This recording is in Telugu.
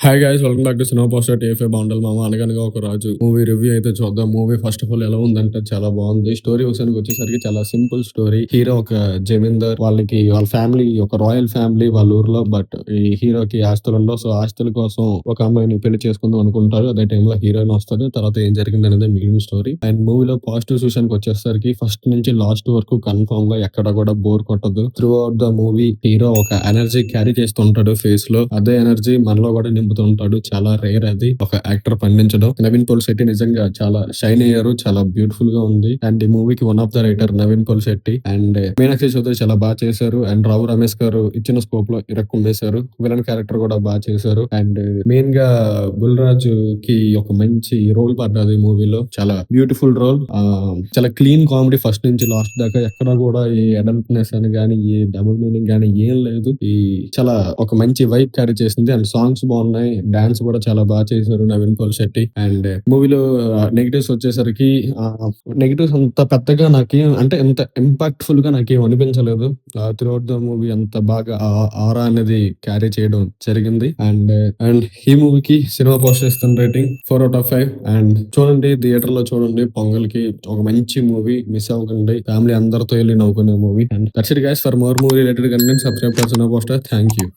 Hi guys welcome back to cinema poster TFA bundle మామ అనగనగా ఒక రాజు మూవీ రివ్యూ అయితే చూద్దాం. మూవీ ఫస్ట్ ఆఫ్ ఆల్ ఎలా ఉందంటే చాలా బాగుంది. స్టోరీ విషయానికి వచ్చేసరికి చాలా సింపుల్ స్టోరీ. హీరో ఒక జమీందార్, వాళ్ళ ఫ్యామిలీ ఒక రాయల్ ఫ్యామిలీ వాళ్ళ ఊర్లో. బట్ ఈ హీరోకి ఆస్తులు ఉండవు. సో ఆస్తుల కోసం ఒక అమ్మాయిని పెళ్లి చేసుకుందాం అనుకుంటారు. అదే టైంలో హీరోయిన్ వస్తుంది. తర్వాత ఏం జరిగింది అనేది మిగిలిన స్టోరీ. అండ్ మూవీలో పాజిటివ్ విషయానికి వచ్చేసరికి ఫస్ట్ నుంచి లాస్ట్ వరకు కన్ఫర్మ్ గా ఎక్కడ కూడా బోర్ కొట్టదు. Through out the movie hero ఒక ఎనర్జీ క్యారీ చేస్తుంటాడు ఫేస్ లో. అదే ఎనర్జీ మనలో కూడా నింపుతుంటాడు. చాలా రేర్ అది ఒక యాక్టర్ పండించడం. నవీన్ పోల్శెట్టి నిజంగా చాలా షైన్ అయ్యారు. చాలా బ్యూటిఫుల్ గా ఉంది. అండ్ ఈ మూవీకి one of the writer Naveen Polishetty and Meenakshi Chaudhary చాలా బాగా చేశారు. అండ్ రావు రమేష్ గారు ఇచ్చిన స్కోప్ లో ఇరక్కుమ్మేశారు. విలన్ క్యారెక్టర్ కూడా బాగా చేశారు. అండ్ మెయిన్ గా బుల్రాజు కి ఒక మంచి రోల్ పడ్డది మూవీలో. చాలా బ్యూటిఫుల్ రోల్. చాలా క్లీన్ కామెడీ ఫస్ట్ నుంచి లాస్ట్ దాకా. ఎక్కడ కూడా ఏ అడల్ట్నెస్ అని గానీ ఏ డబుల్ మీనింగ్ గానీ ఏం లేదు. ఈ చాలా ఒక మంచి వైబ్ క్యారీ చేసింది. అండ్ సాంగ్స్ బాగున్నాయి. డాన్స్ కూడా చాలా బాగా చేశారు నవీన్ పోల్శెట్టి. అండ్ మూవీలో నెగిటివ్స్ వచ్చేసరికి నెగిటివ్స్ అంత పెద్దగా నాకేం అంటే ఎంత ఇంపాక్ట్ఫుల్ గా నాకేం అనిపించలేదు. త్రూఅవుట్ ద మూవీ అంత బాగా ఆరా అనేది క్యారీ చేయడం జరిగింది. అండ్ అండ్ ఈ మూవీకి సినిమా పోస్టర్ ఇస్తున్న రేటింగ్ 4/5. అండ్ చూడండి, థియేటర్ లో చూడండి. పొంగల్ కి ఒక మంచి మూవీ, మిస్ అవ్వకండి. ఫ్యామిలీ అందరితో వెళ్ళి నవ్వుకునే movie. And that's it guys. For more movie related content subscribe to cinema poster. Thank you.